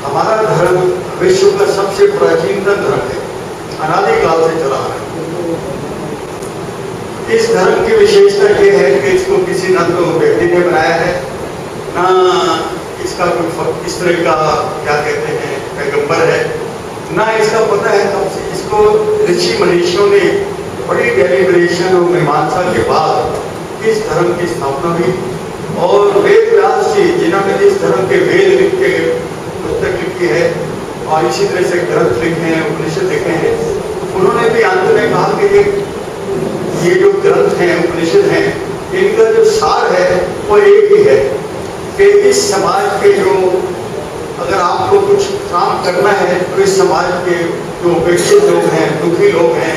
हमारा धर्म विश्व का सबसे प्राचीनतम धर्म है, अनादिकाल से चला आ रहा है। इस धर्म की विशेषता यह है कि इसको किसी न तो व्यक्ति ने बनाया है, ना इसका कोई इस तरह का क्या कहते हैं पैगंबर है, ना इसका पता है कब से। इसको ऋषि मनीषियों ने बड़ी डेलिब्रेशन और मीमांसा के बाद इस धर्म की स्थापना हुई। और वेद व्यास जी जिन्होंने इस धर्म के वेद लिख के पुस्तक लिखी है और इसी तरह से ग्रंथ लिखे हैं, उपनिषद लिखे हैं, उन्होंने भी अंत में कहा कि ये जो ग्रंथ हैं, उपनिषद हैं, इनका जो सार है वो एक ही है कि इस समाज के जो अगर आपको कुछ काम करना है तो इस समाज के जो उपेक्षित लोग हैं, दुखी लोग हैं,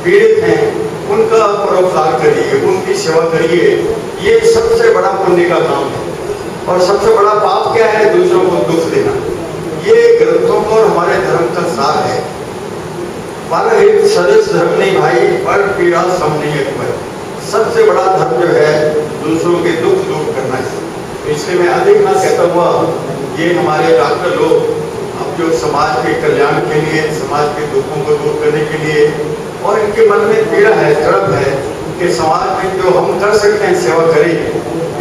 पीड़ित हैं, उनका परोपकार करिए, उनकी सेवा करिए। ये सबसे बड़ा पुण्य का काम है। और सबसे बड़ा पाप क्या है? दूसरों को दुख देना। ये ग्रंथों को और हमारे धर्म का सार है। हमारा एक सदस्य धर्म नहीं भाई, पर पीड़ा सम नहीं है तुम्हें। सबसे बड़ा धर्म जो है दूसरों के दुख दूर करना है। इसलिए मैं अधिक ना कहता हुआ, ये हमारे डॉक्टर लोग अब जो समाज के कल्याण के लिए, समाज के दुखों को दूर करने के लिए, और इनके मन में पीड़ा है, तड़प है कि समाज में जो हम कर सकते हैं सेवा करें।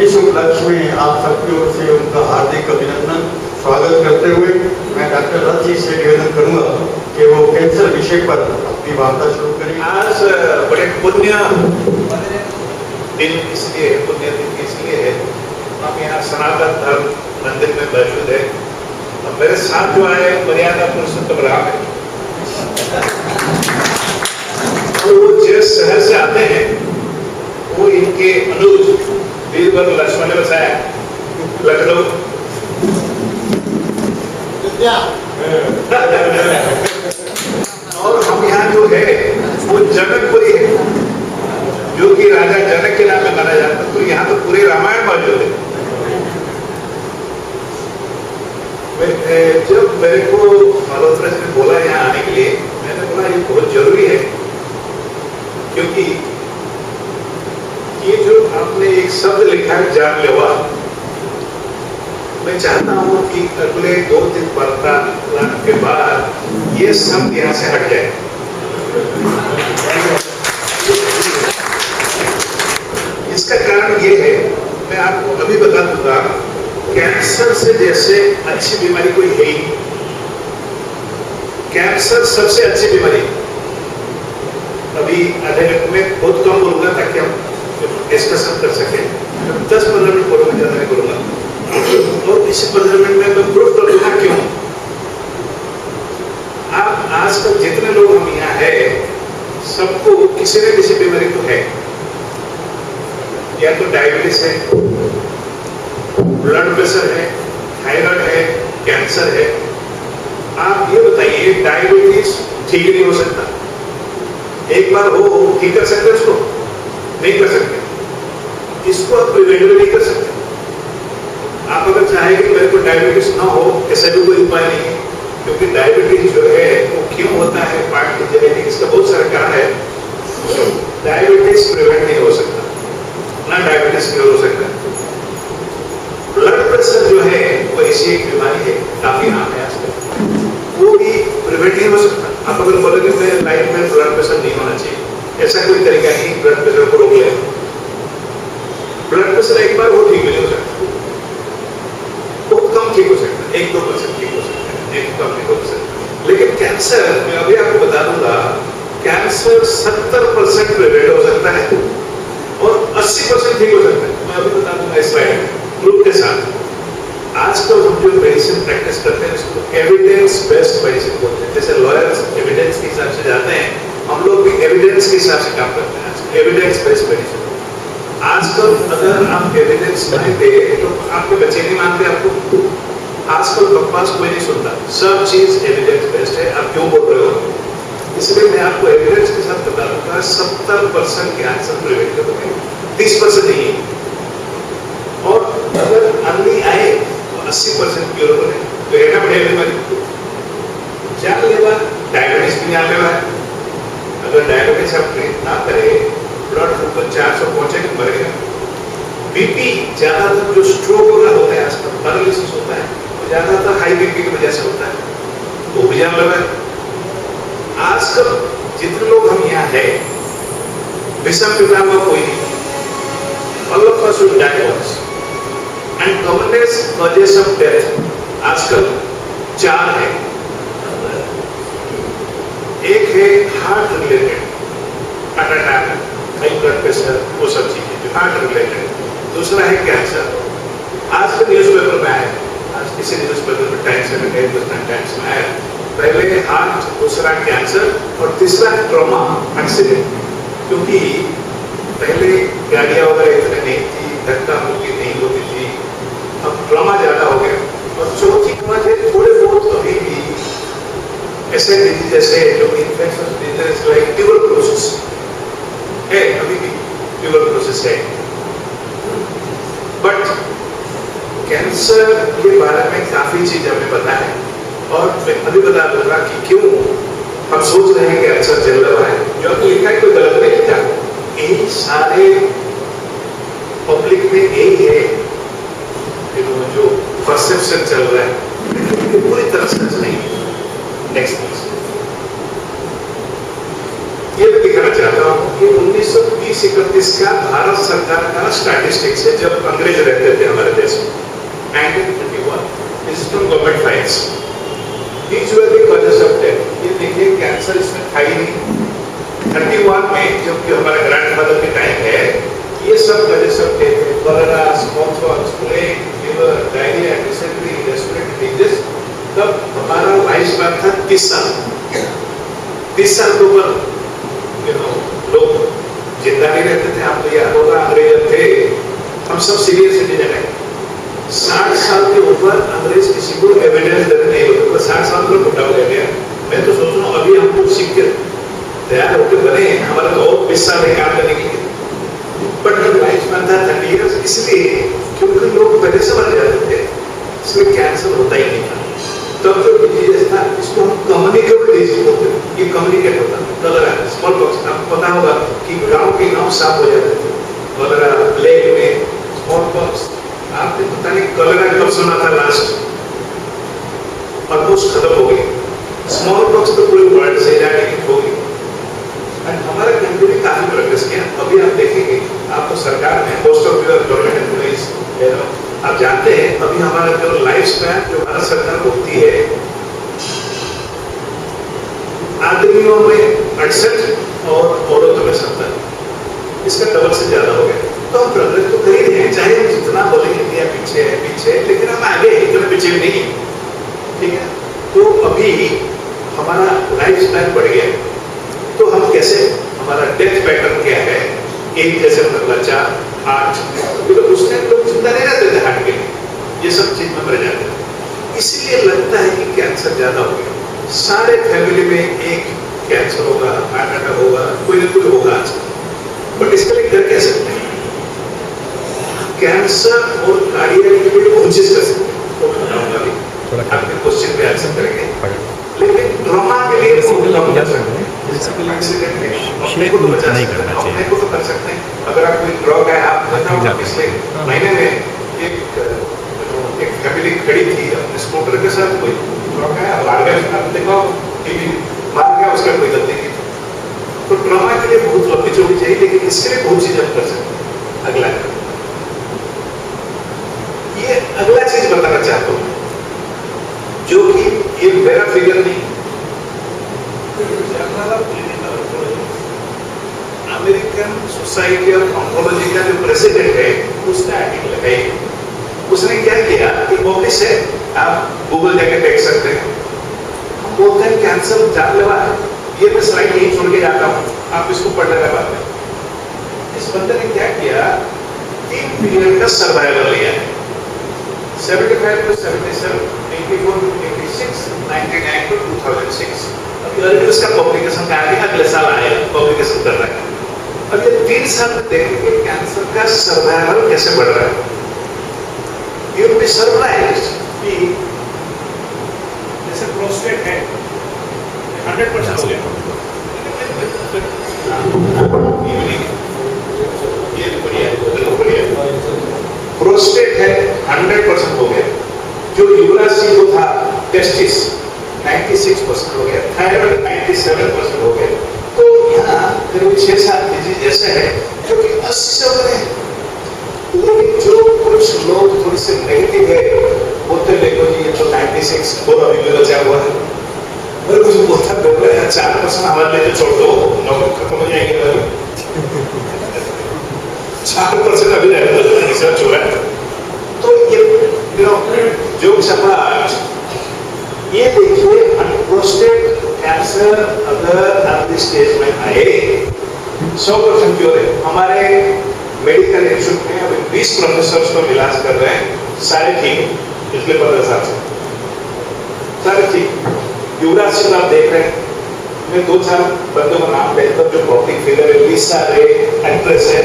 इस उपलक्ष्य में आप सबकी ओर से उनका हार्दिक अभिनंदन स्वागत करते हुए मैं डॉक्टर रथ जी से निवेदन करूंगा कि वो कैंसर विषय पर अपनी वार्ता शुरू करें। आज बड़े पुण्य दिन इसलिए है, पुण्य दिन इसलिए है, हम यहाँ सनातन धर्म मंदिर में मौजूद है। और मेरे साथ जो आए मर्यादा पुरुषोत्तम राम है, वो जिस शहर से आते हैं वो इनके अनुज वीरभद्र लक्ष्मण ने बताया, लखनऊ और हम यहाँ जो है वो जनकपुरी है, जो कि राजा जनक के नाम में माना जाता है। तो यहाँ तो पूरे रामायण मौजूद है। जब मेरे को मल्होत्रा जी ने बोला यहाँ आने के लिए, मैंने बोला ये बहुत जरूरी है, क्योंकि ये जो आपने एक शब्द लिखा है जानलेवा, मैं चाहता हूं कि अगले 2-3 वार्तालाप के बाद ये शब्द यहाँ से हट जाए। इसका कारण ये है, मैं आपको अभी बता दूंगा, कैंसर से जैसे अच्छी बीमारी कोई है ही नहीं। कैंसर सबसे अच्छी बीमारी। अभी आधे घंटे में बहुत कम बोलूंगा ताकि हम डिस्कशन कर सके। 10-15 मिनट बोलूंगा, ज्यादा नहीं बोलूंगा। और इसी 15 मिनट में मैं प्रूफ कर दूंगा क्यों। आप आजकल जितने लोग हम यहाँ है, सबको किसी न किसी बीमारी तो है। या तो डायबिटीज है, ब्लड प्रेशर है, थायराइड है, कैंसर है। आप ये बताइए, डायबिटीज ठीक नहीं हो सकता। एक बार हो ठीक कर सकते उसको? नहीं कर सकते। इसको आप प्रिवेंटिव नहीं कर सकते। आप अगर चाहें कि मेरे को डायबिटीज ना हो, ऐसा भी कोई उपाय नहीं है, क्योंकि डायबिटीज जो है वो क्यों होता है, पार्ट की जेनेटिक्स का बहुत सारा कारण है। डायबिटीज प्रिवेंट नहीं हो सकता, ना डायबिटीज क्योर हो सकता है। ब्लड प्रेशर जो है वो ऐसी एक बीमारी है, काफी आम है आजकल, वो भी प्रिवेंट नहीं हो सकता। आप अगर बोलोगे मेरे लाइफ में ब्लड प्रेशर नहीं होना चाहिए, ऐसा कोई तरीका नहीं ब्लड प्रेशर को रोक ले। ब्लड प्रेशर एक बार वो ठीक नहीं हो सकता। 1-2% ठीक हो सकता है, नहीं तो कम नहीं हो सकता। लेकिन कैंसर, मैं अभी आपको बता दूंगा, कैंसर 70% प्रिवेंट हो सकता है और 80% ठीक हो सकता है। मैं अभी बता दूंगा इस स्लाइड प्रूफ के साथ। आजकल हम जो मेडिसिन प्रैक्टिस करते हैं उसको एविडेंस बेस्ड मेडिसिन बोलते हैं। जैसे लॉयर्स एविडेंस के हिसाब से जाते हैं, हम लोग भी एविडेंस के हिसाब से काम करते हैं, एविडेंस बेस्ड मेडिसिन। आजकल अगर आप एविडेंस नहीं दे तो आपके बच्चे नहीं मानते आपको। आजकल बकवास कोई नहीं सुनता, सब चीज एविडेंस बेस्ड है, आप क्यों बोल रहे हो? इसलिए मैं आपको एविडेंस के साथ बता दूंगा 70% कैंसर प्रिवेंट कर दोगे, 30% नहीं। और अगर अर्ली आए तो 80% क्योर है। तो ये ना बढ़िया बीमारी जानलेवा, डायबिटीज भी जानलेवा है। अगर डायबिटीज आप ट्रीट ना करें, ब्लड शुगर 400 पहुंचेगा, मरेगा। बीपी ज्यादातर जो स्ट्रोक वगैरह होता है आजकल, पैरालिसिस होता है, वो ज्यादातर हाई बीपी की वजह से होता है, वो भी जानलेवा है। आजकल जितने लोग हम यहाँ है, विषम पिता हुआ कोई नहीं, all of us will die once. And commonest causes of death आजकल 4 है। एक है heart related, heart attack, high blood pressure, वो सब चीजें जो हार्ट रिलेटेड। दूसरा है कैंसर। आज के न्यूज़पेपर में आया, आज किसी न्यूज़पेपर में टाइम्स में गए, हिंदुस्तान टाइम्स में आया, पहले हार्ट, दूसरा कैंसर और तीसरा ट्रॉमा, एक्सीडेंट। क्योंकि पहले गाड़ियां वगैरह इतने नहीं थी, धक्का मुक्की नहीं होती थी, अब ट्रॉमा ज्यादा हो गया। और चौथी वजह थोड़े बहुत अभी भी ऐसे डिजीज जैसे जो इन्फेक्शन डिजीज लाइक ट्यूबरकुलोसिस है, अभी भी ट्यूबरकुलोसिस है। बट कैंसर के बारे में काफी चीज हमें पता है और मैं अभी बता दूंगा कि क्यों हम सोच रहे हैं कि कैंसर चल रहा है। जो आपने लिखा है कोई गलत नहीं लिखा, यही सारे पब्लिक में यही है जो परसेप्शन चल रहा है, पूरी तरह सच नहीं है। नेक्स्ट ये मैं दिखाना चाहता हूँ कि 1930-31 का भारत सरकार का स्टैटिस्टिक्स है, जब अंग्रेज रहते थे हमारे देश में। 1931 government files, these were the causes of death। ये देखिए कैंसर इसमें था ही नहीं। 31 में जबकि हमारे ग्रैंडफादर के टाइम है, ये सब causes of death है, cholera, smallpox, plague, fever, diarrhoea, dysentery, respiratory disease. तब हमारा लाइफ स्पैन था 30 साल। 30 साल के ऊपर लोग जिंदा नहीं रहते थे। आपको याद होगा अंग्रेज थे, हम सब सीनियर सिटीजन है। 60 साल के ऊपर अंग्रेज किसी को एविडेंस देने नहीं होते, 60 साल में बुढ़ा हो गया। मैं तो सोच रहा हूँ अभी हम कुछ सीख के तैयार होकर बने, हमारा तो और 20 साल में काम करने के लिए। बट जब लाइफ स्पैन था 30 ईयर्स, इसलिए क्योंकि लोग पहले से मर जाते थे, इसलिए कैंसर होता ही नहीं था। तब जो डिजीज था इसको हम कम्युनिकेबल डिजीज बोलते हैं। ये कम्युनिकेट होता है। कॉलेरा, स्मॉलपॉक्स, आपको पता होगा कि गांव के गांव साफ हो जाते थे। कॉलेरा, प्लेग में, स्मॉलपॉक्स, आपने पता नहीं कॉलेरा कब सुना था लास्ट, ऑलमोस्ट खत्म हो गई। स्मॉलपॉक्स तो पूरे वर्ल्ड से इराडिकेट हो गई। हमारे कंट्री में काफी प्रोग्रेस किया। अभी आप देखेंगे, आपको सरकार में most of your government employees, आप जानते हैं अभी हमारा जो लाइफ स्पैन जो भारत सरकार बोलती है, आदमियों में 68 और औरतों में 70, इसका डबल से ज्यादा हो गया। तो हम प्रोग्रेस तो कर ही रहे हैं, चाहे हम जितना बोलेंगे इंडिया पीछे है, लेकिन हम आगे हैं, इतना पीछे नहीं है। ठीक है, तो अभी हमारा लाइफ स्पैन बढ़ गया। तो हम कैसे, हमारा डेथ पैटर्न क्या है, एक जैसे मतलब 4, 8, तो उसने लोग जिंदा नहीं रहते थे हार्ट के लिए, ये सब चीज में मर जाते हैं। इसीलिए लगता है कि कैंसर ज्यादा हो गया। सारे फैमिली में एक कैंसर होगा, हार्ट अटैक होगा, कोई ना कोई होगा आज। बट इसके लिए कर क्या सकते हैं? कैंसर और कार्डियक के लिए बहुत चीज कर सकते हैं, तो मैं बताऊंगा अभी, आपके क्वेश्चन पे आंसर करेंगे। लेकिन ट्रॉमा के लिए अपने को तो बचा सकते हैं, अपने को तो कर सकते हैं। अगर आप कोई ड्रॉग है, आप बताओ पिछले महीने में एक फैमिली खड़ी थी अपने स्कूटर के साथ, कोई ड्रॉग है, मार गया, आप देखो टीवी मार गया, उसका कोई गलती नहीं थी। तो ट्रॉमा के लिए बहुत लंबी चौड़ी चाहिए, लेकिन इसके लिए बहुत चीज हम कर सकते हैं। अगला ये अगला चीज बताना चाहता हूँ, मेरा फिगर नहीं, journal of clinical oncology, American society of oncology का जो प्रेसिडेंट है उसने आर्टिकल लगाई। उसने क्या किया कि पब्लिश है, आप गूगल जाके देख सकते हैं। हम बोलते हैं कैंसर जानलेवा है, ये मैं स्लाइड यही छोड़ के जाता हूँ, आप इसको पढ़ लेना बाद में। इस बंदे ने क्या किया, 3 पीरियड का सर्वाइवल लिया है, 75 to 77, 84 to 86, 99 to 2006। अब ये इसका पब्लिकेशन का आगे अगले साल आएगा, पब्लिकेशन कर रहा है। अब ये 3 साल में देखेंगे कैंसर का सर्वाइवल कैसे बढ़ रहा है। You will be surprised कि जैसे प्रोस्टेट है 100% हो गया, ये बढ़िया, प्रोस्टेट है 100% हो गया, जो यूरासी को था टेस्टिस 96% हो गया, थायराइड 97% हो गया। तो यहाँ करीब 6-7 डिजीज ऐसे हैं जो कि 80 से ऊपर है। लेकिन जो कुछ लोग थोड़ी से नेगेटिव है, बोलते देखो जी ये तो 96 बोला भी बचा हुआ है, मेरे कुछ बोलता बोल रहे हैं 4% हमारे लिए छोड़ दो, नौकरी खत्म हो जाएंगे, 4% अभी रिसर्च हो रहा है। तो ये जो छपा, ये देखिए प्रोस्टेट कैंसर अगर अर्ली स्टेज में आए 100% क्योर है। हमारे मेडिकल इंस्टीट्यूट में अभी 20 प्रोफेसर्स को इलाज कर रहे हैं, सारे ठीक है पिछले 15 साल से, सारे ठीक। युवराज सिंह आप देख रहे हैं, मैं 2-4 बंदों का नाम लेता हूँ जो पब्लिक फिगर है, लिसा रे एक्ट्रेस है,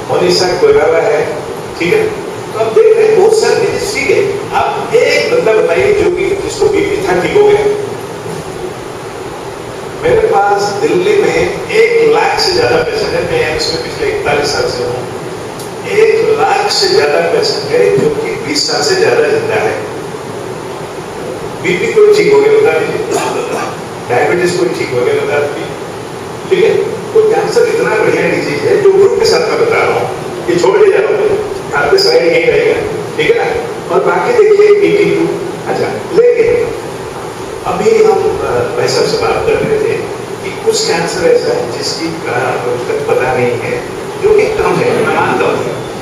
मनीषा कोइराला है, ठीक है। तो आप देख रहे हैं बहुत सारे डिजीज ठीक है। आप एक बंदा बताइए जो कि जिसको बीपी था ठीक हो गया। मेरे पास दिल्ली में 1 लाख से ज्यादा पेशेंट है, मैं इसमें पिछले 41 साल से हूँ। 1 लाख से ज्यादा पेशेंट है जो कि 20 साल से ज्यादा जिंदा है। बीपी कोई ठीक हो गया बता दीजिए, डायबिटीज कोई ठीक हो गया बता दीजिए, ठीक है। तो कैंसर इतना बढ़िया डिजीज है जो ग्रुप के साथ मैं बता रहा हूँ, ये छोड़ के जा रहा हूँ, आपके साइड यही रहेगा, ठीक है ना। और बाकी देखिए 82। अच्छा, लेकिन अभी हम भाई साहब से बात कर रहे थे कि कुछ कैंसर ऐसा है जिसकी तक पता नहीं है, जो कि कम है। मैं मानता हूँ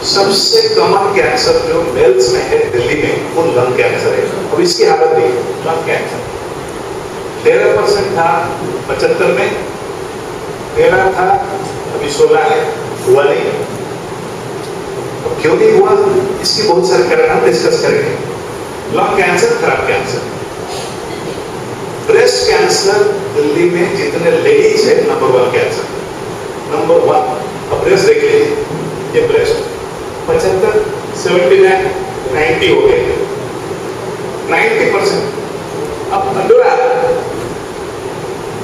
सबसे कॉमन कैंसर जो मेल्स में है दिल्ली में वो लंग कैंसर है। अब इसकी हालत देखिए, लंग कैंसर 13% था 75 में, 13 था, अभी 16 है, हुआ नहीं। अब क्यों नहीं हुआ, इसकी बहुत सारे कारण हम डिस्कस करेंगे। लंग कैंसर खराब कैंसर। ब्रेस्ट कैंसर दिल्ली में जितने लेडीज है नंबर 1 कैंसर, नंबर 1। अब ब्रेस्ट देख लीजिए, ये ब्रेस्ट 75, 79, 90 हो गए, 90%। अब अंडोरा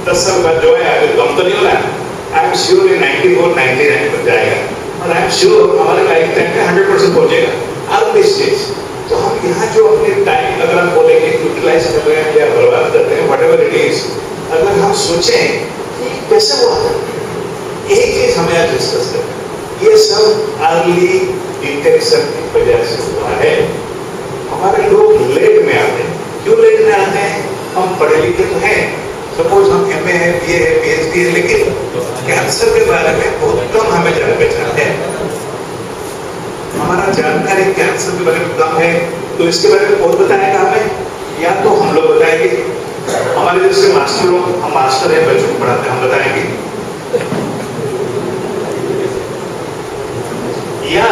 10 साल बाद जो है अगर कम तो नहीं होना, आई एम श्योर ये 94, 99 पर जाएगा, और आई एम श्योर हमारे लाइफ टाइम में 100% पहुंचेगा अर्ली स्टेज। तो हम यहाँ जो अपने टाइम अगर हम बोलेंगे यूटिलाइज कर रहे हैं या बर्बाद कर रहे हैं, व्हाटएवर इट इज, अगर हम सोचें कि कैसे हुआ, एक चीज हमें आज डिस्कस करना, ये सब अर्ली डिटेक्शन की वजह से हुआ है। हमारे लोग लेट में आते हैं। क्यों लेट में आते हैं? हम पढ़े लिखे तो हैं, सपोज हम MA है, BA है, PhD है, लेकिन कैंसर के बारे में बहुत कम हमें जान पहचान है। हमारा जानकारी कैंसर के बारे में कम है, तो इसके बारे में कौन बताएगा हमें? या तो हम लोग बताएंगे, हमारे जैसे मास्टर लोग, हम मास्टर है, बच्चों को पढ़ाते हैं, हम बताएंगे, या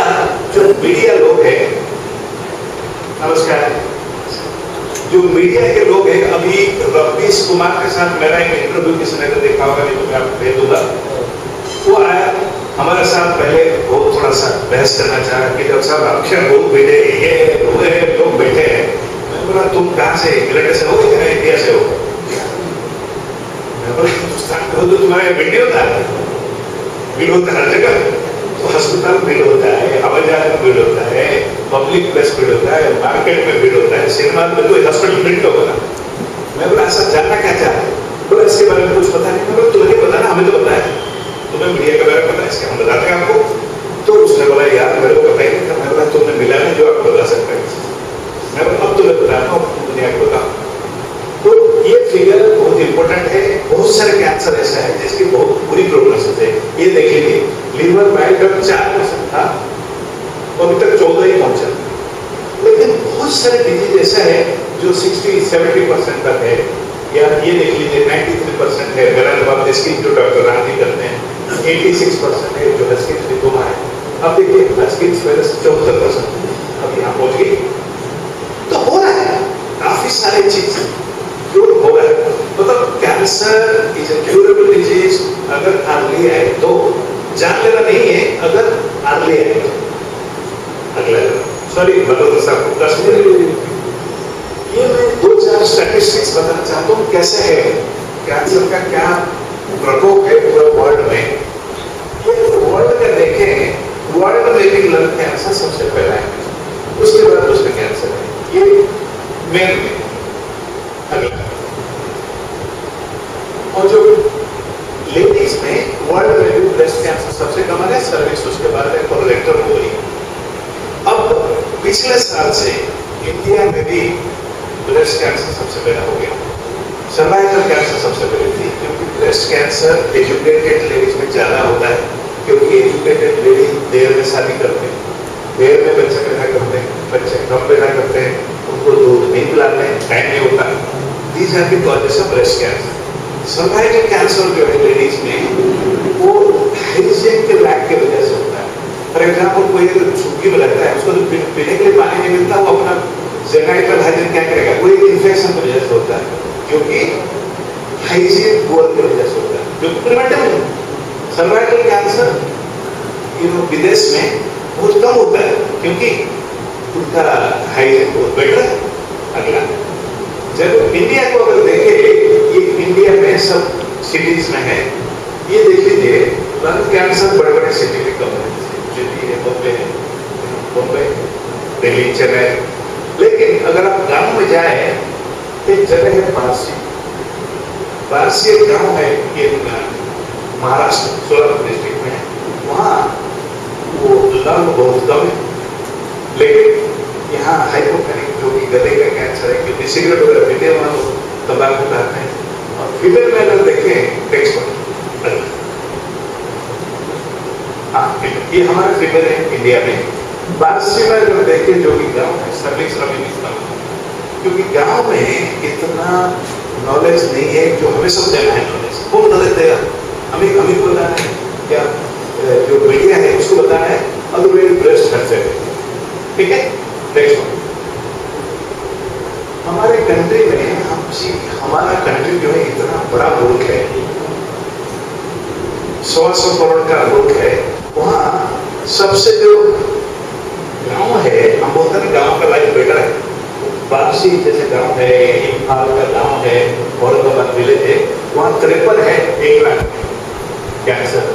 जो मीडिया लोग हैं, नमस्कार, जो मीडिया के लोग हैं। अभी रवीश कुमार के साथ मेरा एक इंटरव्यू किसी ने देखा होगा, नहीं तो मैं आपको भेज दूंगा। वो आया हमारे साथ, पहले बहुत थोड़ा सा बहस करना चाहा कि जब साहब अक्षर बहुत बैठे, ये लोग बैठे हैं। मैं बोला तुम कहाँ से, इंग्लैंड से हो या इंडिया से हो? मैं बोला हिंदुस्तान को तो तुम्हारा भीड़ होता है, भीड़ होता है हर जगह, तो अस्पताल भीड़ होता है, हवाई जहाज में भीड़ होता है, पब्लिक प्लेस भीड़ होता है, मार्केट में भीड़ होता है, सिनेमा में तो हॉस्पिटल भीड़ होगा। मैं बोला ऐसा जानना क्या चाहते हैं? बोला इसके बारे में कुछ पता नहीं। मैं बोला तुम्हें पता ना, हमें तो पता है, तुम्हें मीडिया के बारे में पता है, इसके हम बताते हैं आपको। तो उसने बोला यार मेरे को पता ही नहीं था। मैं बोला तुमने मिला नहीं जो आप बता सकते हैं। मैं बोला अब तुम्हें बताता हूँ, दुनिया को बताओ। तो ये इंपॉर्टेंट है। बहुत सारे कैंसर ऐसा है जिसकी बहुत बुरी प्रोग्नोसिस है। ये देख लीजिए, लीवर बायोडम 4% था, अभी तक 14 ही पहुंचा। लेकिन बहुत सारे डिजीज ऐसा है जो 60-70% तक है। या ये देख लीजिए 93% है मेलानोमा स्किन, जो डॉक्टर रानी करते हैं। 86% है जो स्किन लिपोमा है। अब देखिए स्किन पहले 74%, अब यहाँ पहुंच गई। तो हो रहा है काफी सारे चीज क्यों हो रहा है। मतलब cancer is a curable disease अगर अर्ली आए तो, जान लेना नहीं है अगर अर्ली आए। अगला सॉरी भगवत साहब को कष्ट दे, ये मैं 2-4 स्टैटिस्टिक्स बताना चाहता हूँ कैसे है कैंसर का क्या प्रकोप है पूरा वर्ल्ड में। वर्ल्ड में देखें, वर्ल्ड में भी लंग कैंसर सबसे पहला है, उसके बाद दूसरा कैंसर है, ये मेन में। अगला और जो लेडीज में वर्ल्ड में भी ब्रेस्ट कैंसर सबसे कम है, सर्विक्स उसके बाद है, कोलोरेक्टल हो गई। अब पिछले साल से इंडिया में भी ब्रेस्ट कैंसर सबसे पहला हो गया। सर्वाइकल कैंसर सबसे पहले थी, क्योंकि ब्रेस्ट कैंसर एजुकेटेड लेडीज में ज्यादा होता है, क्योंकि एजुकेटेड लेडीज देर में शादी करते हैं, देर में बच्चे पैदा करते हैं, बच्चे कम पैदा करते हैं, उनको दूध नहीं पिलाते हैं, टाइम नहीं होता। These are the causes of breast cancer. Cervical cancer जो है लेडीज में, वो हाइजीन के लैक की वजह से होता है। फॉर एग्जाम्पल कोई अगर झुग्गी में रहता है, उसको पीने के लिए पानी नहीं मिलता, वो अपना जेनेटिकल हाइजीन क्या करेगा, कोई इन्फेक्शन की वजह से होता है, क्योंकि हाइजीन पुअर की वजह से होता है, जो प्रिवेंटेबल है। सर्वाइकल कैंसर विदेश में बहुत कम होता है, क्योंकि उनका हाइजीन बहुत बेटर है। अगला जब इंडिया को अगर देखें, ये इंडिया में सब सिटीज में है, ये देख लीजिए लंग कैंसर बड़े बड़े सिटी में कम है, दिल्ली है, बॉम्बे, दिल्ली, चेन्नई। लेकिन अगर आप गांव में जाए, एक जगह है बारसी, बारसी एक गांव है ये महाराष्ट्र सोलापुर डिस्ट्रिक्ट में, वहाँ वो लंग बहुत कम है। लेकिन यहाँ हाइपोटेनिक जो कि गले का कैंसर है, क्योंकि सिगरेट वगैरह पीते हैं, वहाँ तंबाकू खाते हैं। और फीमेल में अगर देखें टेक्स्ट पर, हाँ ये हमारे फीमेल है इंडिया में। बारसी में अगर देखें जो कि गाँव है, सर्विक्स क्योंकि गांव में इतना नॉलेज नहीं है जो हमें सब देना है। नॉलेज कौन नॉलेज देगा, हमें को बताना है, क्या जो मीडिया है उसको बताना है, अदरवाइज ब्रेस्ट कैंसर है। ठीक है, नेक्स्ट हमारे कंट्री में हमारा कंट्री जो है इतना बड़ा मुल्क है, 100 करोड़ का मुल्क है। वहाँ सबसे जो गांव है, हम बोलते हैं गांव का लाइफ बेटर है। बारसी जैसे गांव है, इम्फाल का गांव है, औरंगाबाद विलेज है, वहाँ 53 है 1 लाख कैंसर।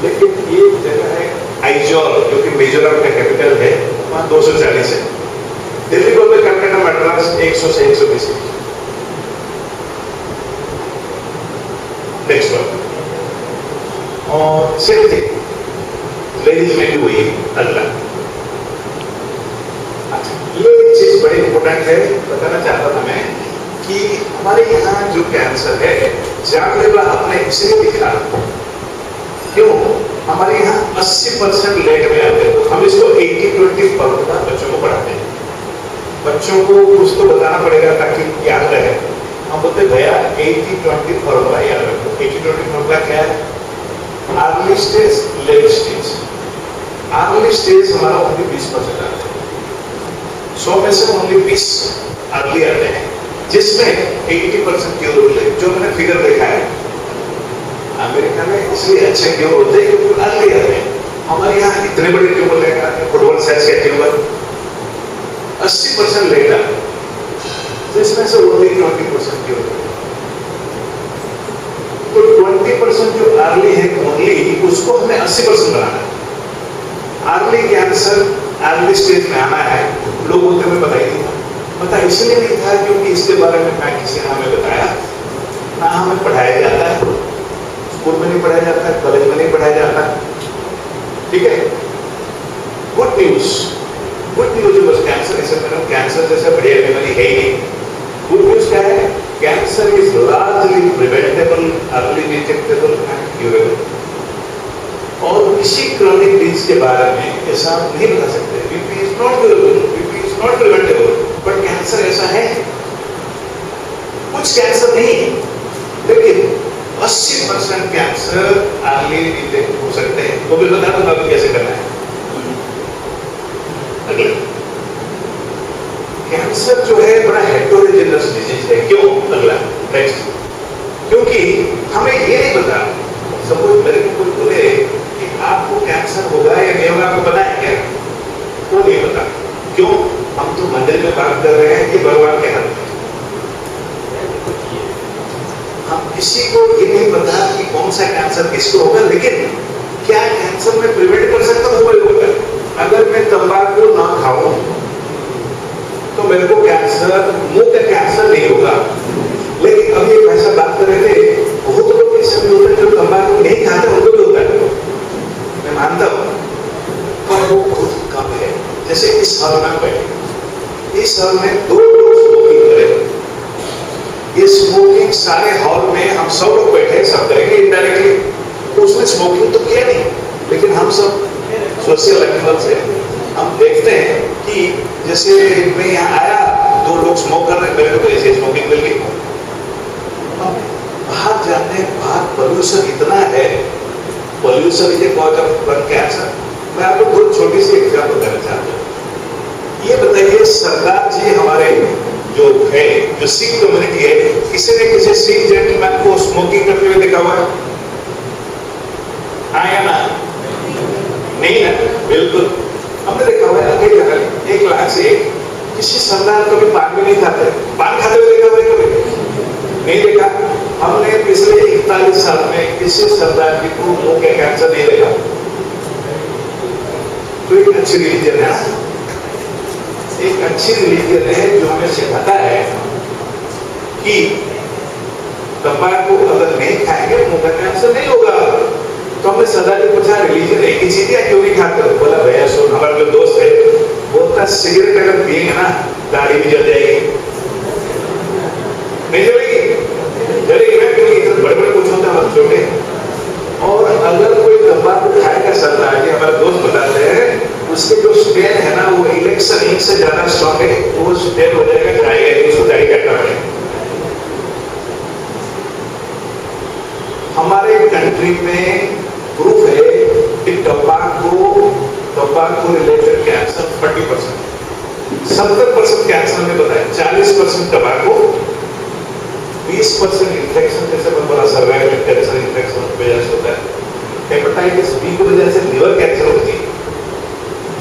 लेकिन ये जगह है आइजॉल, जो कि मिजोरम का कैपिटल है, वहाँ 240 है। दिल्ली, बॉम्बे, कलकत्ता, मद्रास 100 से 120। नेक्स्ट वन, और सेम थिंग लेडीज में भी हुई। अगला ये चीज बड़ी इंपॉर्टेंट है, बताना चाहता था मैं कि हमारे यहाँ जो कैंसर है जानलेवा अपने इसलिए दिखा, क्यों हमारे यहाँ 80% लेट में आते हैं। हम इसको 80-20 फॉर्मूला बच्चों को पढ़ाते हैं। बच्चों को कुछ तो बताना पड़ेगा ताकि याद रहे। हम बोलते भैया 80-20 फॉर्मूला याद रखो। 80-20 फॉर्मूला क्या है? Early stage, late stage. Early stage हमारा ओनली 20% आता है, 100 में से ओनली 20 अर्ली आते हैं, जिसमें 80% क्योर होते हैं। जो मैंने फिगर देखा है अमेरिका में, इसलिए अच्छे क्योर होते हैं क्योंकि अर्ली आते हैं। हमारे यहाँ इतने बड़े ट्यूमर लेकर आते हैं, फुटबॉल साइज का ट्यूमर 80% लेट आते हैं, जिसमें से ओनली 20% क्योर होते हैं। तो 20% जो अर्ली है ओनली, उसको हमें 80% बनाना है। अर्ली कैंसर अर्ली स्टेज में आना है, लोगों को हमें पता ही नहीं था। पता इसलिए नहीं था क्योंकि इसके बारे में ना किसी ने हमें बताया, ना हमें पढ़ाया जाता है, स्कूल में नहीं पढ़ाया जाता है, कॉलेज में नहीं पढ़ाया जाता। ठीक है, गुड न्यूज बस कैंसर ऐसे कैंसर जैसा बढ़िया बीमारी है ही नहीं। गुड न्यूज क्या है? Cancer is largely early detectable and curable. और किसी क्रॉनिक डिजीज के बारे में ऐसा नहीं बता सकते, BP is not curable, BP is not preventable, but cancer ऐसा है। कुछ कैंसर नहीं, लेकिन 80% कैंसर अर्ली डिटेक्ट हो सकते हैं। वो भी बता दूंगा आपको कैसे करना है। अगले, कैंसर जो है बड़ा हेटेरोजेनस डिजीज है। क्यों? अगला नेक्स्ट, क्योंकि हमें ये नहीं पता। सपोज मेरे को कोई बोले कि आपको कैंसर होगा या नहीं होगा, आपको पता है क्या? वो नहीं पता। क्यों? हम तो मंदिर में बात कर रहे हैं, ये भगवान के हाथ में। हम किसी को ये नहीं पता कि कौन सा कैंसर किसको होगा, लेकिन क्या कैंसर में प्रिवेंट कर सकता हूँ? होगा। अगर मैं तंबाकू ना खाऊं तो मेरे को कैंसर, मुंह का कैंसर नहीं होगा। लेकिन अभी एक ऐसा बात कर रहे थे, बहुत लोग ऐसे भी होते हैं जो तंबाकू नहीं खाते, उनको भी होता है। मैं मानता हूँ, पर वो बहुत कम है। जैसे इस हॉल में बैठे, इस हॉल में 2 लोग स्मोकिंग करें, ये स्मोकिंग सारे हॉल में हम सब लोग बैठे, सब करेंगे इनडायरेक्टली। उसने स्मोकिंग तो किया नहीं, लेकिन हम सब सोशल एनिमल्स है। हम देखते हैं कि जैसे मैं यहाँ आया, 2 लोग स्मोक कर रहे हैं, मेरे को तो ऐसे स्मोकिंग मिल गई। बाहर जाते हैं, बाहर पोल्यूशन इतना है, pollution is a cause of cancer. मैं आपको बहुत छोटी सी एग्जाम्पल देना चाहता हूँ। ये बताइए, सरदार जी हमारे जो है, जो सिख कम्युनिटी है, किसी ने किसी सिख जेंटलमैन को स्मोकिंग करते हुए देखा हुआ है? हाँ या ना? नहीं ना, बिल्कुल। हमने देखा हुआ है अकेले जगह 1 लाख से किसी सरदार कभी पान भी नहीं खाते। पान खाते हुए देखा हुआ है कभी? नहीं देखा। हमने पिछले 41 साल में किसी सरदार जी को मुंह के कैंसर नहीं देखा। तो एक अच्छी रिलीजन है, एक अच्छी रिलीजन है जो हमें सिखाता है कि तंबाकू अगर नहीं खाएंगे मुंह का कैंसर नहीं होगा। तो हमने सरदार जी पूछा, रिलीजन एक ही चीज है, क्यों नहीं खाते? बोला, भैया सुन, हमारा जो दोस्त है बोलता, सिगरेट अगर पिएंगे ना दाढ़ी भी जल जाएगी। नहीं जलेगी? जलेगी ना, क्योंकि बड़े बड़े कुछ होता है, हम छोटे। और अगर कोई तंबाकू खाएगा, सरदार जी हमारे दोस्त बताते हैं, उसके जो स्टेन है ना, वो इलेक्शन इंक से ज्यादा स्ट्रॉन्ग है, वो स्टेन हो जाएगा, जाएगा, उसको दाढ़ी काटना पड़ेगा। हमारे कंट्री में प्रूफ है कि टोबैको रिलेटेड कैंसर 40%, 70% कैंसर में बताया, 40% टोबैको, 20% इन्फेक्शन, जैसे मैं बोला सर्वाइकल कैंसर इन्फेक्शन की वजह से होता है, हेपेटाइटिस बी की वजह से लिवर कैंसर होती है,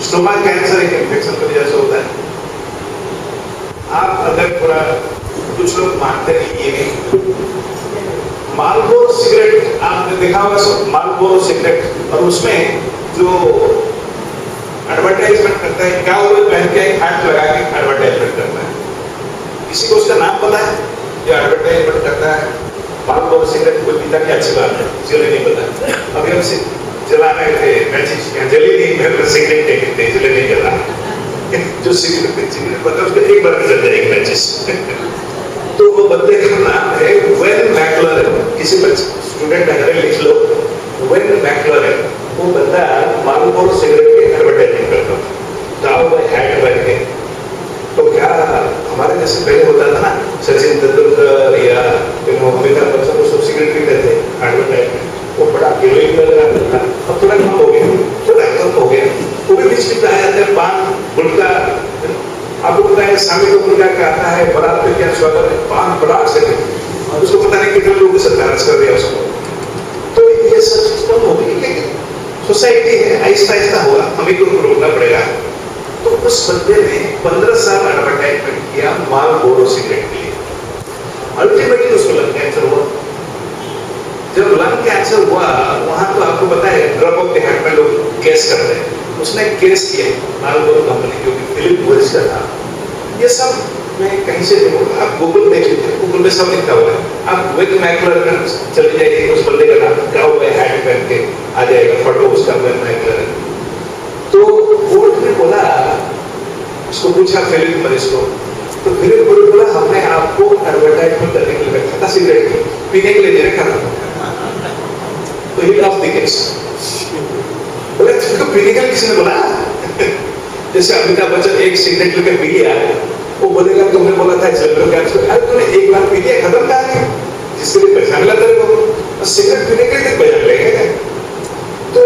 स्टोमक कैंसर एक इन्फेक्शन की वजह से होता है। आप अगर थोड़ा, कुछ लोग मानते हैं ये नहीं, मार्लबोरो सिगरेट आपने देखा होगा, सब मार्लबोरो सिगरेट, और उसमें जो एडवर्टाइजमेंट करता है, क्या वो पहन के हैट लगा के एडवर्टाइजमेंट करता है। किसी को उसका नाम पता है जो एडवर्टाइजमेंट करता है? मार्लबोरो सिगरेट कोई पीता, क्या अच्छी बात है, चलिए नहीं पता। अभी हम जला रहे थे मैचिस, जली नहीं, मैं सिगरेट थे, जले नहीं जला। जो सिगरेट पता उसको एक बार में जल जाएगी मैचिस। तो वो बंदे का नाम है वेन मैक्लरेन। किसी बच्चे स्टूडेंट अगर लिख लो, वेन मैक्लरेन, वो बंदा मार्लबोरो सिगरेट के एडवर्टाइजमेंट करता था, हैट पहन के। तो क्या हमारे जैसे पहले होता था ना, सचिन तेंदुलकर या अमिताभ बच्चन, वो सब सिगरेट पीते थे एडवर्टाइजमेंट, वो बड़ा हीरोइन नजर आता था। अब थोड़ा कम हो गया, थोड़ा कम हो गया। वो भी बीच में आ जाते हैं, पान गुटखा, आपको पता है स्वामी को गुटखा क्या आता है, बारात में क्या स्वागत है, पान बड़ा से उसको पता नहीं कितने लोगों से डांस कर दिया उसको। तो ये सब सिस्टम हो गई, लेकिन सोसाइटी है, आहिस्ता आहिस्ता होगा, हमें को रोकना पड़ेगा। तो उस बंदे ने 15 साल एडवर्टाइजमेंट किया मार्लबोरो सिगरेट के लिए। अल्टीमेटली उसको लंग कैंसर हुआ। जब लंग कैंसर हुआ, वहां तो आपको पता है ड्रॉप ऑफ द हैट में लोग केस करते हैं, उसने केस किया मार्लबोरो कंपनी, जो कि फिलिप मोरिस का था। ये सब मैं कहीं से देखूंगा, आप गूगल देख लीजिए, गूगल में सब लिखा हुआ है। आप वेन मैक्लरेन चले जाइए, उस बंदे का नाम क्या हुआ है, हैट पहन के आ जाएगा फोटो उसका, वेन मैक्लरेन। तो कोर्ट ने बोला, उसको पूछा फिलिप मोरिस को, तो फिलिप मोरिस बोला, हमने आपको एडवर्टाइजमेंट करने के लिए रखा था सिगरेट की, पीने के लिए दे रखा था। तो ही लॉस्ट द केस। बोले तुमको पीने के लिए किसने बोला? जैसे अमिताभ बच्चन एक सिगरेट लेकर पी लिया, वो बोलेगा तुमने बोला था जनरल कैंसर, अरे तूने एक बार पी लिया, खत्म कहानी। जिसके लिए पैसा मिला तेरे को, तो सिगरेट पीने के लिए पहचान लेंगे। तो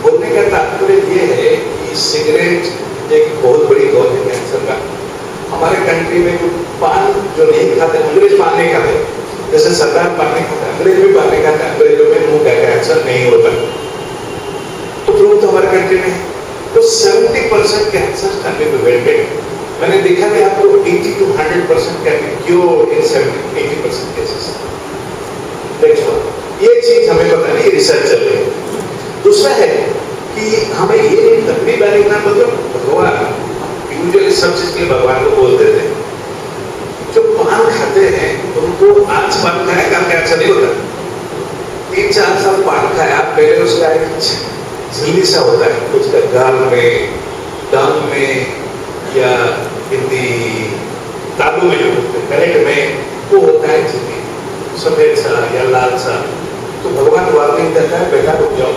बोलने का तात्पर्य ये है कि सिगरेट एक बहुत बड़ी कॉज है कैंसर का। हमारे कंट्री में जो पान जो नहीं खाते, अंग्रेज पान नहीं खाते, जैसे सरकार पान नहीं खाता, अंग्रेज भी पान नहीं खाता, अंग्रेजों में मुंह का कैंसर नहीं होता। तो प्रूव तो हमारे कंट्री में तो 70% कैंसर कैन बी प्रिवेंटेड। मैंने देखा कि आपको 80 to 100% can be cured in 80% cases. देखो ये चीज हमें पता नहीं, रिसर्च चल रही है। दूसरा है कि हमें ये नहीं तकलीफ बैठना, मतलब भगवान यूजुअली सब चीज के भगवान को बोल देते हैं। जो पान खाते हैं उनको आज पान खाया का कैंसर नहीं होता। 3-4 साल पान खाया, पहले उसका एक झिल्ली सा होता है, उसका गाल में, टांग में या तालू में, जो पैलेट में वो होता है झिल्ली, सफेद सा या लाल सा। तो भगवान वार्निंग देता है, बेटा रुक जाओ,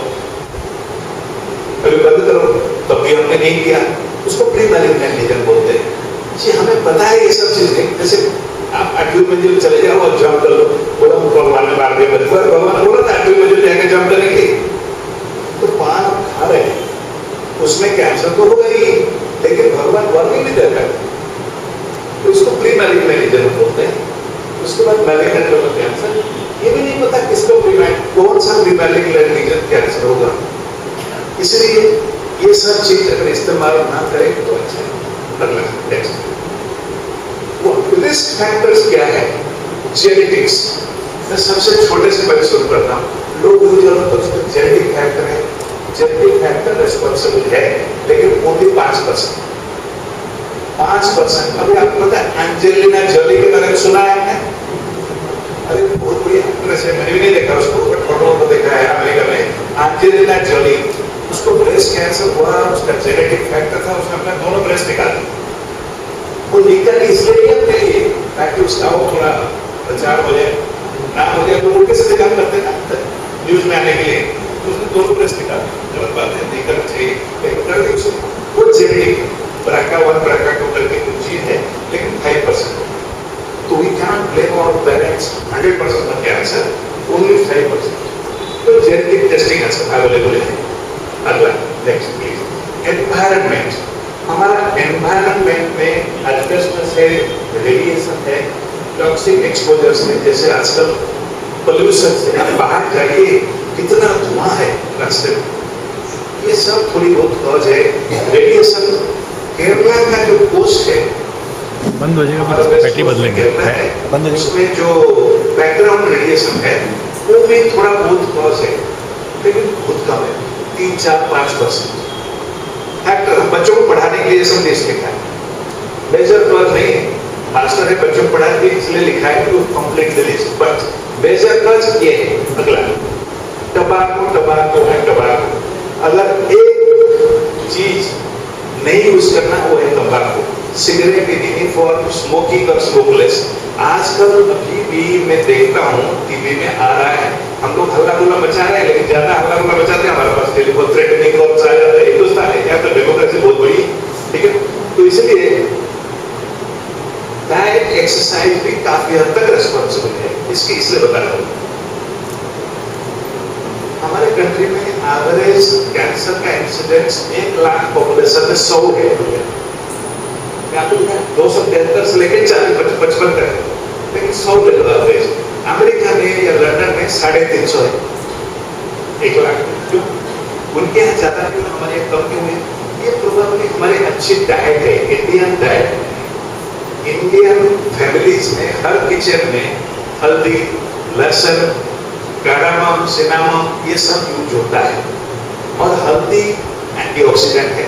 अभी बंद करो। तब भी हमने नहीं किया, उसको प्री मैलिग्नेंट लीजन बोलते हैं। जी हमें पता है ये सब चीजें। जैसे आप 8वीं मंजिल चले जाओ और जंप कर लो, बोला भगवान ने मार दिया, भगवान बोला था 8वीं मंजिल जाकर जंप करेंगे। तो पान खा रहे हैं, उसमें कैंसर तो होगा ही, लेकिन भगवान वार्निंग नहीं देता है। तो इसको प्री मैलिग्नेंट लीजन बोलते हैं। उसके बाद मैलिग्नेंट कैंसर, ये भी नहीं पता किसको कौन सा प्री मैलिग्नेंट लीजन कैंसर होगा। इसलिए ये सब चीज अगर इस्तेमाल ना करें तो अच्छा है। अगला नेक्स्ट, वो रिस्क फैक्टर्स क्या है? जेनेटिक्स। मैं सबसे छोटे से पहले शुरू करता हूँ। लोग जेनेटिक फैक्टर है, जेनेटिक फैक्टर रिस्पॉन्सिबल है, लेकिन ओनली 5%। 5%। अभी आपको पता है एंजेलिना जोली के बारे में सुना है आपने? अरे बहुत बड़ी एक्ट्रेस है, मैंने भी नहीं देखा उसको, बट फोटो तो देखा है अमेरिका में। एंजेलिना जोली, उसको ब्रेस्ट कैंसर हुआ, उसका जेनेटिक फैक्टर था, उसने अपना दोनों ब्रेस्ट निकाले। वो निकल इसलिए नहीं अपने लिए ताकि उसका वो थोड़ा प्रचार हो जाए, नाम हो जाए, तो उनके से काम करते ना न्यूज में आने के लिए। तो उसने दोनों ब्रेस्ट निकाले, गलत बात है, नहीं करना चाहिए, लेकिन कर दी उसने। वो जेनेटिक BRCA1 BRCA2 करके कुछ चीज है, लेकिन 5%। तो we can blame our parents 100% of cancer, only 5%। तो जेनेटिक टेस्टिंग अवेलेबल है। अगला नेक्स्ट प्लीज, एनवायरनमेंट। हमारा एनवायरनमेंट में एस्बेस्टस है, रेडिएशन है, टॉक्सिक एक्सपोजर्स है, जैसे आजकल पोल्यूशन से आप बाहर जाइए कितना धुआं है रास्ते में, ये सब थोड़ी बहुत कॉज है। रेडिएशन, केरला का जो कोस्ट है बंद हो जाएगा, बैटरी बदलेंगे, बंद हो जाएगा। उसमें जो बैकग्राउंड रेडिएशन है वो भी थोड़ा बहुत कॉज है, लेकिन बहुत कम है, 3-4-5% फैक्टर। बच्चों को पढ़ाने के लिए सब देश लिखा है, मेजर कॉज नहीं है। मास्टर है बच्चों को पढ़ाने के लिए इसलिए लिखा है कि complete the list, but major cause ये है। अगला टबाको, टबाको है टबाको। अगर एक चीज नहीं यूज करना वो है तंबाकू। सिगरेट नहीं फॉर स्मोकिंग और स्मोकलेस। आजकल अभी भी मैं देखता हूँ टीवी में आ रहा है, हम लोग हल्ला गुल्ला मचा रहे हैं, लेकिन ज्यादा हल्ला गुल्ला मचाते हैं हमारे पास टेलीफोन थ्रेटनिंग कॉल्स आ जाता है। हिंदुस्तान है, यहाँ तो डेमोक्रेसी बहुत बड़ी है, ठीक है। तो इसलिए डाइट एक्सरसाइज भी काफी हद तक रेस्पॉन्सिबल है इसकी, इसलिए बता रहा हूँ। हमारे कंट्री में एवरेज कैंसर का इंसिडेंस 1 लाख पॉपुलेशन में 100 है। 273 से लेकर 40-55 तक है, लेकिन 100 ले लो एवरेज। अमेरिका में या लंदन में 350 है 1 लाख। क्यों उनके यहाँ ज्यादा क्यों, हमारे यहाँ कम क्यों है? ये प्रोबेबली हमारी अच्छी डाइट है, इंडियन डाइट। इंडियन फैमिलीज में हर किचन में हल्दी, लहसुन, कार्डामम, सिनामम ये सब यूज होता है। और हल्दी एंटीऑक्सीडेंट है,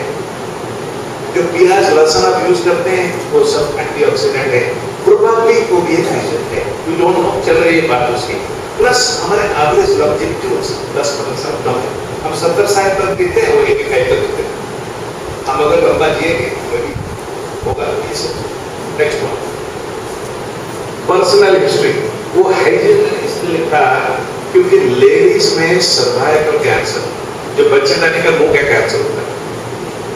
जो प्याज लहसुन आप यूज करते हैं वो सब एंटीऑक्सीडेंट है। प्रोबेबली वो भी एक रीजन है, वी डोंट नो, चल रही है बात उसकी। प्लस हमारे एवरेज लॉन्जेविटी 10% कम है। हम 70 साल तक जीते हैं, वो 85 तक जीते हैं। हम अगर लंबा जिएंगे वही होगा। Next one, personal history. वो हाइजीन इसलिए लिखा क्योंकि लेडीज में सर्वाइकल कैंसर, जो बच्चेदानी का मुंह का कैंसर होता है,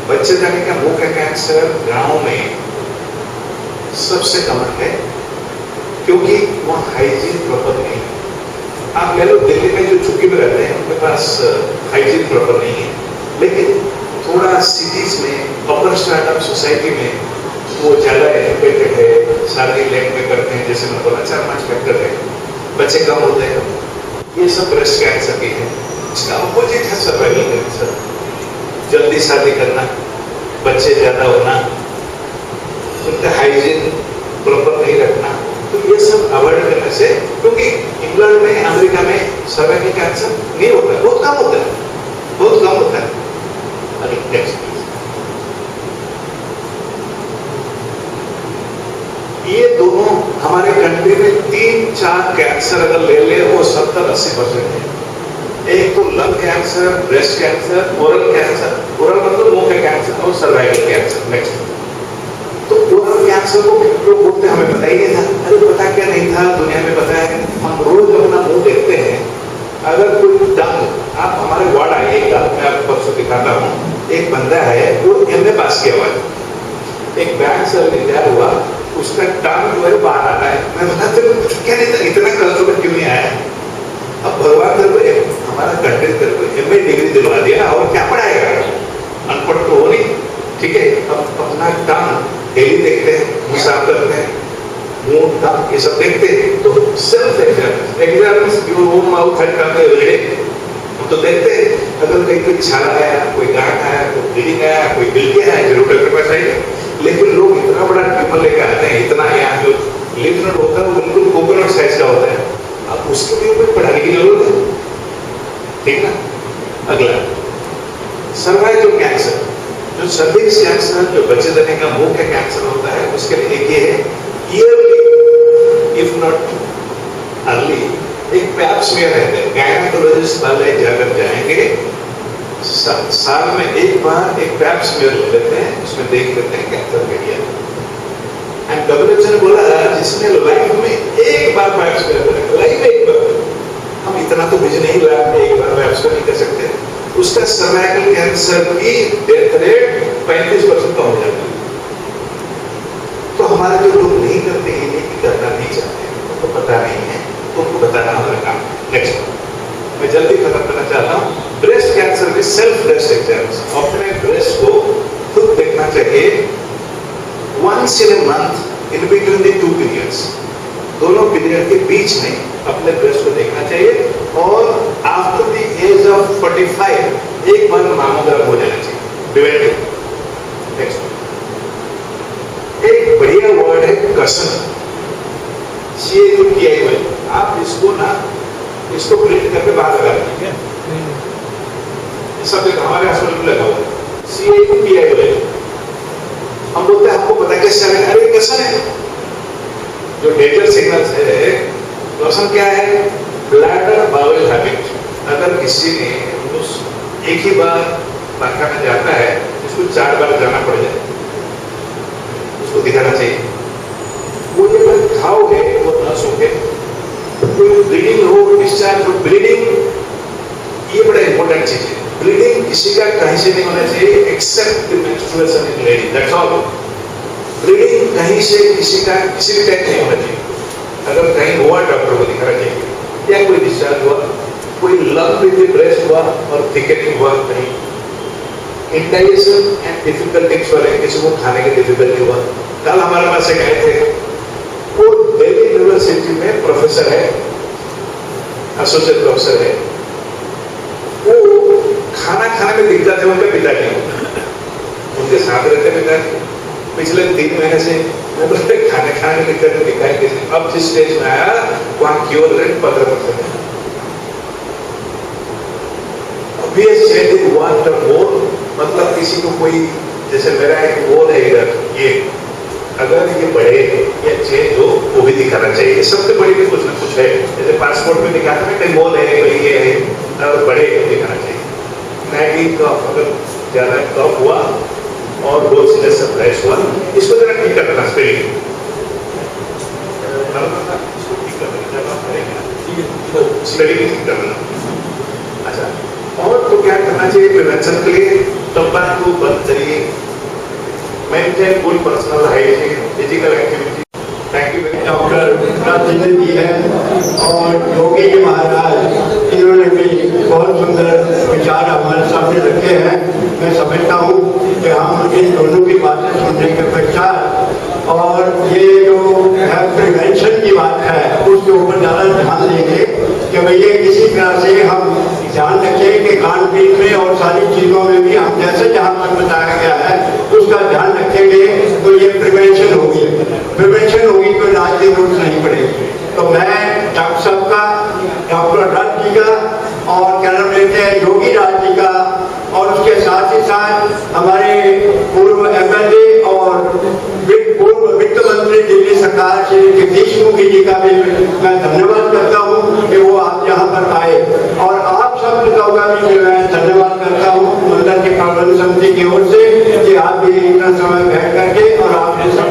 बच्चेदानी का मुंह का कैंसर गांव में सबसे कॉमन है, क्योंकि वहाँ हाइजीन प्रॉपर नहीं है। आप कह लो दिल्ली में जो झुग्गी में रहते हैं उनके पास हाइजीन प्रॉपर नहीं है, लेकिन थोड़ा सिटीज में अपर स्टार्टअप सोसाइटी में वो ज्यादा एजुकेटेड है, शादी लेट में करते हैं, जैसे मैं बोला 4-5 फैक्टर है, बच्चे कम होते हैं, ये सब ब्रेस्ट कैंसर के हैं। इसका अपोजिट है सर्वाइकल कैंसर, जल्दी शादी करना, बच्चे ज्यादा होना, उनका हाइजीन प्रॉपर नहीं रखना, तो ये सब अवॉइड करने से, क्योंकि इंग्लैंड में, अमेरिका में सर्वाइकल कैंसर नहीं होता है, बहुत कम होता है, बहुत कम होता है। नेक्स्ट, ये दोनों हमारे कंट्री में 3-4 कैंसर अगर ले ले वो 70-80% है। एक तो lung cancer, breast cancer, oral cancer, oral मतलब मुंह का कैंसर और सर्वाइकल कैंसर। नेक्स्ट, तो ओरल कैंसर को लोग बोलते हमें पता ही नहीं था। अरे पता क्या नहीं था, दुनिया में पता है। हम रोज अपना मुंह देखते हैं, अगर कोई टंग, आप हमारे वार्ड आइएगा, मैं आपको परसों दिखाता हूँ, एक बंदा है वो MA पास किया हुआ है, एक बैंक से रिटायर हुआ, उसका टंग जो है बाहर आता है। मैं बता तेरे को क्या नहीं था, इतना कल्चर क्यों नहीं आया? अब भगवान तेरे को, हमारा कंट्री तेरे को MA डिग्री दिलवा दिया और क्या पढ़ाएगा, अनपढ़ तो हो नहीं, ठीक है। अब अपना टंग डेली देखते हैं, मुंह साफ करते हैं, मुंह टंग ये सब देखते हैं, तो self examination your own mouth and tongue every day तो देखते हैं। अगर कहीं कोई छाला आया, कोई गांठ आया, कोई ब्लीडिंग आया, कोई गिल्टी आया, जरूर डॉक्टर के पास आइए। लेकिन लोग इतना बड़ा ट्यूमर लेकर आते हैं, इतना यहाँ जो लिम्फ नोड होता है वो बिल्कुल कोकोनट साइज का होता है, अब उसके लिए कोई पढ़ाने की जरूरत है, ठीक ना। अगला सर्वाइकल कैंसर, जो सर्विक्स कैंसर, जो बच्चेदानी का मुंह का कैंसर होता है, उसके लिए एक ये है ईयरली इफ नॉट अर्ली एक पैप स्मीयर रहते हैं, गायनेकोलॉजिस्ट वाले जाकर जाएंगे, साल में एक बार एक पैप स्मीयर ले लेते हैं, उसमें देख लेते हैं कैंसर का क्या है। एंड WHO ने बोला जिसने लाइफ में एक बार पैप स्मीयर करेगा, लाइफ में एक बार, हम इतना तो बिजली नहीं लैब में एक बार पैप स्मीयर नहीं कर सकते, उसका सर्वाइकल कैंसर की डेथ रेट 35% कम हो जाता है। तो हमारे जो लोग नहीं करते, ये नहीं करना नहीं चाहते, उनको पता नहीं है, तो उनको बताना हमारा काम। नेक्स्ट, मैं जल्दी खत्म करना चाहता हूँ। ब्रेस्ट कैंसर में सेल्फ ब्रेस्ट एग्जाम्स, अपने ब्रेस्ट को खुद देखना चाहिए once in a month in between the 2 periods, दोनों पीरियड के बीच में अपने ब्रेस्ट को देखना चाहिए, और आफ्टर द एज ऑफ 45 एक बार मामोग्राम हो जाना चाहिए, प्रिवेंटिव। नेक्स्ट, एक बढ़िया वर्ड है कसम, CAUTIY, आप इसको ना, इसको प्रिंट करके बाहर लगा दीजिए, सब हमारे हॉस्पिटल में लगा हुआ है, CAUTIY। हम बोलते हैं हमको पता कैसे चलेगा, अरे कैसा है, जो डेंजर सिग्नल्स है, क्वेश्चन क्या है, ब्लैडर बाउल हैबिट। अगर किसी ने उस एक ही बार पाखा जाता है, इसको 4 बार जाना पड़ जाए, उसको दिखाना चाहिए। वो जो घाव है वो न सूखे, कोई ब्लीडिंग हो, डिस्चार्ज हो, ब्लीडिंग ये बड़ा इंपॉर्टेंट चीज है। ब्लीडिंग किसी का कहीं से नहीं होना चाहिए except the menstruation in lady, that's all. Bleeding कहीं से किसी का किसी भी टाइप नहीं होना चाहिए। अगर कहीं हुआ डॉक्टर को दिखाना चाहिए, या कोई डिस्चार्ज हुआ, कोई लंग विद ब्रेस्ट हुआ और थिकनिंग हुआ, कहीं इंडाइजेशन एंड डिफिकल्टीज वाले, किसी को खाने की डिफिकल्टी हुआ। कल हमारे पास एक आए थे, वो दिल्ली यूनिवर्सिटी में प्रोफेसर है, एसोसिएट प्रोफेसर है, वो खाना खाने में दिखता थे उनके पिताजी, उनके साथ रहते पिताजी। पिछले 3 महीने से वो खाने खाने में दिक्कत दिखाई देती, अब जिस स्टेज में आया वहां क्योर रेट 15% है। मतलब किसी को कोई, जैसे मेरा एक गोल है इधर, ये अगर ये बढ़े या चेंज हो वो भी दिखाना चाहिए। सबसे बड़ी भी कुछ ना कुछ है, जैसे पासपोर्ट में दिखाता है कहीं गोल है, कहीं ये है, अगर बढ़े तो दिखाना चाहिए। नाइटिंग कफ, अगर ज्यादा कफ हुआ और गोल से फ्लैश हुआ, इसको जरा ठीक करना, स्पेलिंग इसको ठीक करना। स्टडी नहीं करना। अच्छा, और तो क्या करना चाहिए प्रिवेंशन के लिए? तंबाकू बंद करिए, maintain good personal hygiene, physical activity. Thank you. Doctor Rajendra ji हैं और योगी जी महाराज, इन्होंने भी बहुत सुंदर विचार हमारे सामने रखे हैं। मैं समझता हूँ कि हम इन दोनों की बातें सुनने के पश्चात और ये जो है प्रिवेंशन की बात है उसके ऊपर ज़्यादा ध्यान देंगे कि भैया किसी तरह से हम ध्यान रखें कि खान पीन में और सारी चीज़ों में भी हम जैसे जहाँ तक बताया गया है उसका ध्यान रखेंगे तो ये प्रिवेंशन होगी। प्रिवेंशन होगी तो इलाज की जरूरत नहीं पड़ेगी। तो मैं डॉक्टर साहब का, डॉक्टर राज जी का और क्या नाम लेते हैं योगी राज जी का और उसके साथ ही साथ हमारे पूर्व MLA और पूर्व वित्त मंत्री दिल्ली सरकार श्री जगदीश मुखी जी का भी मैं धन्यवाद करता हूँ कि वो आप यहाँ पर आए और आप सब लोगों का भी मैं धन्यवाद करता हूँ मंदिर के प्रबंध समिति की ओर से कि आप भी इतना समय बैठ करके और आपने सब